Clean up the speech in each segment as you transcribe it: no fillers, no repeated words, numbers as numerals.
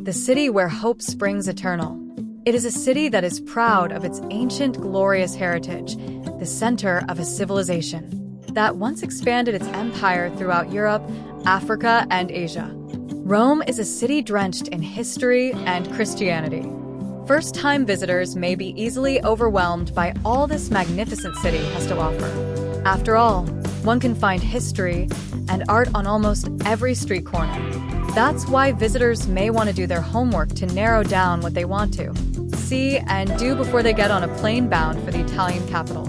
the city where hope springs eternal. It is a city that is proud of its ancient, glorious heritage, the center of a civilization that once expanded its empire throughout Europe, Africa, and Asia. Rome is a city drenched in history and Christianity. First-time visitors may be easily overwhelmed by all this magnificent city has to offer. After all, one can find history and art on almost every street corner. That's why visitors may want to do their homework to narrow down what they want to see and do before they get on a plane bound for the Italian capital.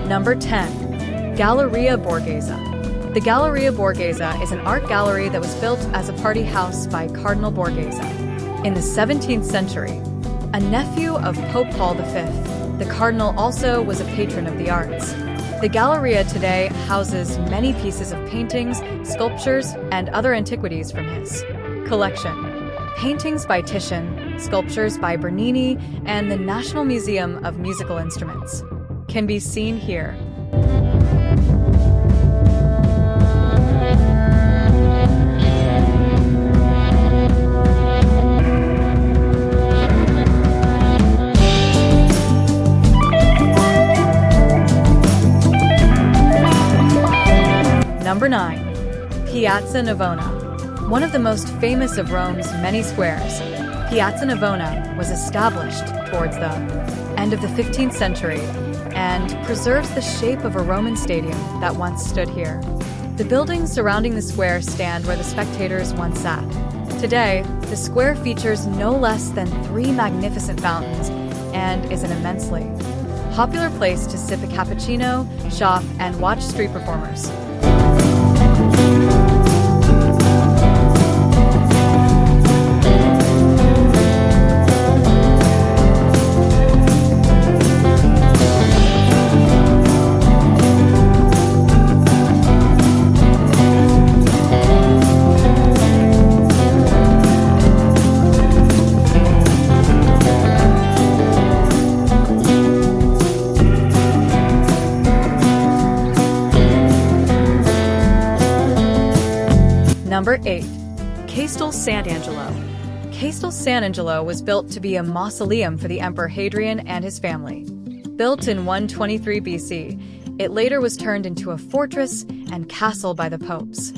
Number 10. Galleria Borghese. The Galleria Borghese is an art gallery that was built as a party house by Cardinal Borghese. In the 17th century, a nephew of Pope Paul V, the cardinal also was a patron of the arts. The Galleria today houses many pieces of paintings, sculptures, and other antiquities from his collection. Paintings by Titian, sculptures by Bernini, and the National Museum of Musical Instruments can be seen here. Number 9. Piazza Navona. One of the most famous of Rome's many squares, Piazza Navona was established towards the end of the 15th century and preserves the shape of a Roman stadium that once stood here. The buildings surrounding the square stand where the spectators once sat. Today, the square features no less than 3 magnificent fountains and is an immensely popular place to sip a cappuccino, shop, and watch street performers. Number 8. Castel Sant'Angelo. Castel Sant'Angelo was built to be a mausoleum for the Emperor Hadrian and his family. Built in 123 BC, it later was turned into a fortress and castle by the popes.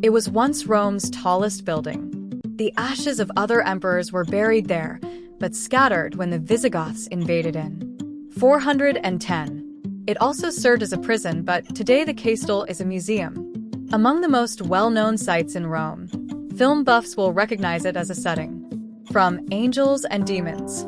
It was once Rome's tallest building. The ashes of other emperors were buried there, but scattered when the Visigoths invaded in 410. It also served as a prison, but today the castle is a museum. Among the most well-known sites in Rome, film buffs will recognize it as a setting from Angels and Demons.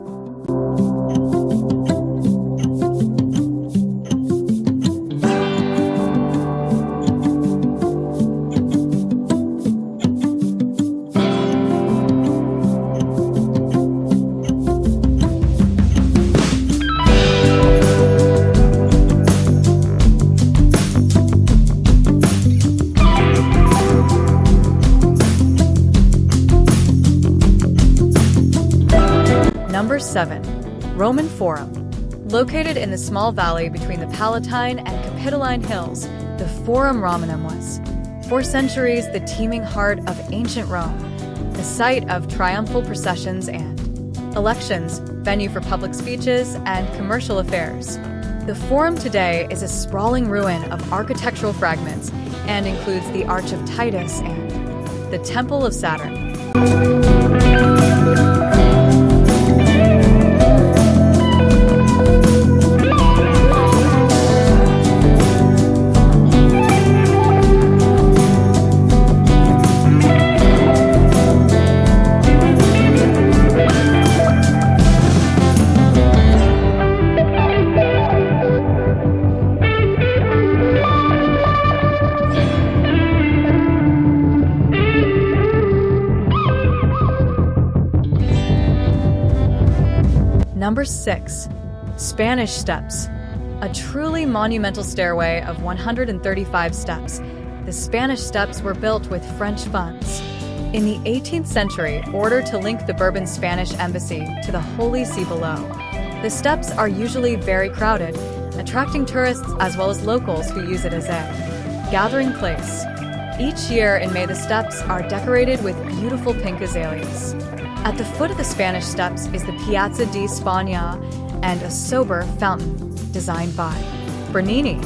Number 7. Roman Forum. Located in the small valley between the Palatine and Capitoline Hills, the Forum Romanum was, for centuries, the teeming heart of ancient Rome, the site of triumphal processions and elections, venue for public speeches, and commercial affairs. The Forum today is a sprawling ruin of architectural fragments and includes the Arch of Titus and the Temple of Saturn. Number 6. Spanish Steps. A truly monumental stairway of 135 steps, the Spanish Steps were built with French funds. In the 18th century, in order to link the Bourbon Spanish embassy to the Holy See below. The steps are usually very crowded, attracting tourists as well as locals who use it as a gathering place. Each year in May, the steps are decorated with beautiful pink azaleas. At the foot of the Spanish Steps is the Piazza di Spagna and a sober fountain designed by Bernini.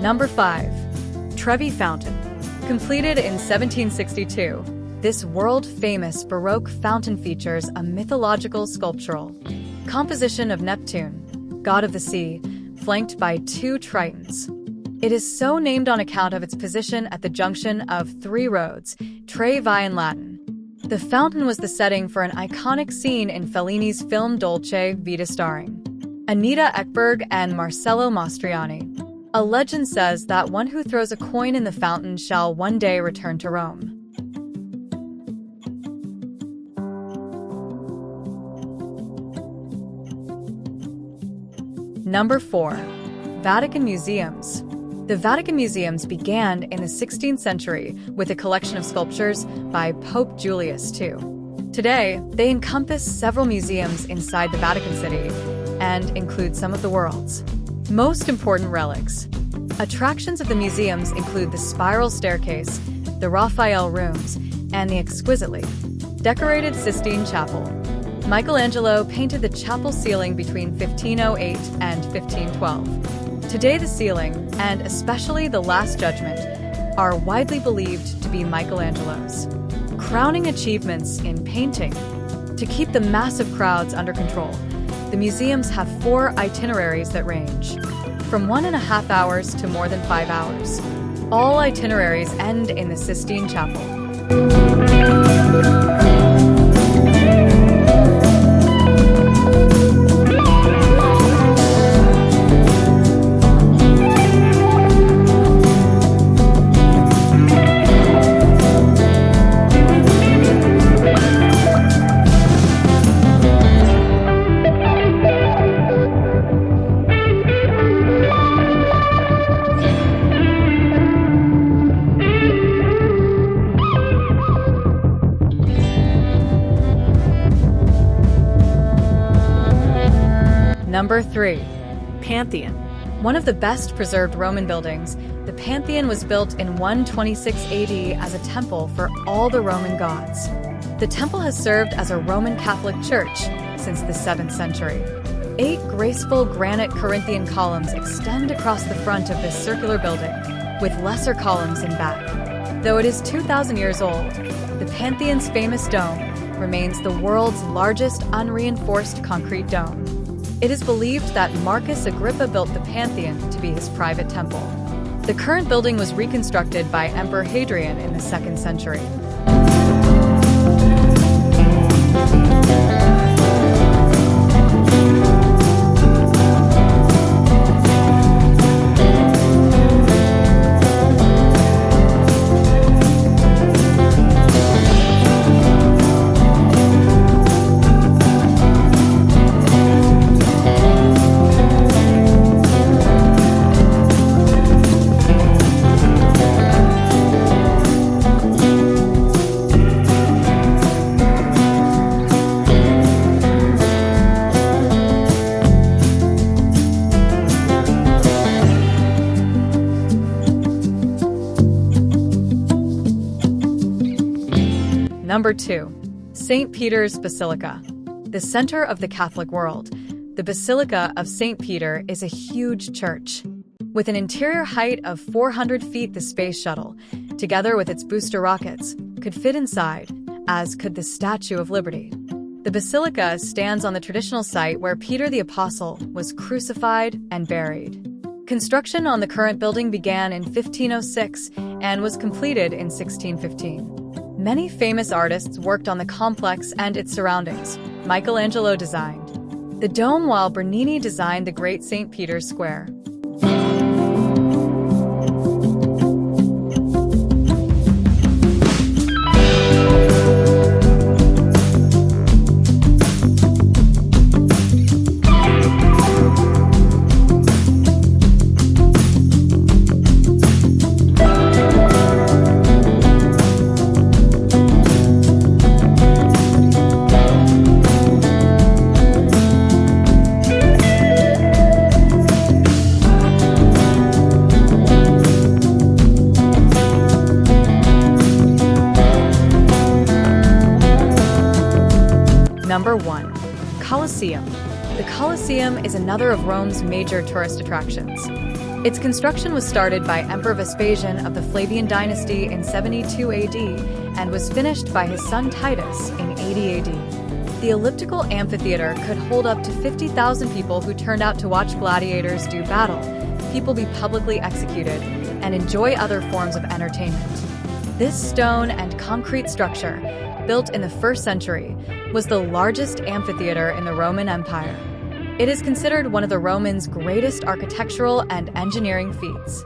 Number 5. Trevi Fountain. Completed in 1762, this world-famous Baroque fountain features a mythological sculptural composition of Neptune, god of the sea, flanked by 2 tritons. It is so named on account of its position at the junction of 3 roads, Trevi in Latin. The fountain was the setting for an iconic scene in Fellini's film Dolce Vita starring Anita Ekberg and Marcello Mastroianni. A legend says that one who throws a coin in the fountain shall one day return to Rome. Number 4. Vatican Museums. The Vatican Museums began in the 16th century with a collection of sculptures by Pope Julius II. Today, they encompass several museums inside the Vatican City and include some of the world's most important relics. Attractions of the museums include the spiral staircase, the Raphael rooms, and the exquisitely decorated Sistine Chapel. Michelangelo painted the chapel ceiling between 1508 and 1512. Today, the ceiling, and especially the Last Judgment, are widely believed to be Michelangelo's crowning achievements in painting. To keep the massive crowds under control, the museums have 4 itineraries that range from 1.5 hours to more than 5 hours. All itineraries end in the Sistine Chapel. Number 3. Pantheon. One of the best preserved Roman buildings, the Pantheon was built in 126 AD as a temple for all the Roman gods. The temple has served as a Roman Catholic church since the 7th century. 8 graceful granite Corinthian columns extend across the front of this circular building, with lesser columns in back. Though it is 2,000 years old, the Pantheon's famous dome remains the world's largest unreinforced concrete dome. It is believed that Marcus Agrippa built the Pantheon to be his private temple. The current building was reconstructed by Emperor Hadrian in the 2nd century. Number 2. St. Peter's Basilica. The center of the Catholic world, the Basilica of St. Peter is a huge church. With an interior height of 400 feet, the space shuttle, together with its booster rockets, could fit inside, as could the Statue of Liberty. The basilica stands on the traditional site where Peter the Apostle was crucified and buried. Construction on the current building began in 1506 and was completed in 1615. Many famous artists worked on the complex and its surroundings. Michelangelo designed the dome, while Bernini designed the Great St. Peter's Square. Number 1. Colosseum. The Colosseum is another of Rome's major tourist attractions. Its construction was started by Emperor Vespasian of the Flavian dynasty in 72 AD and was finished by his son Titus in 80 AD. The elliptical amphitheater could hold up to 50,000 people who turned out to watch gladiators do battle, people be publicly executed, and enjoy other forms of entertainment. This stone and concrete structure, built in the 1st century, was the largest amphitheater in the Roman Empire. It is considered one of the Romans' greatest architectural and engineering feats.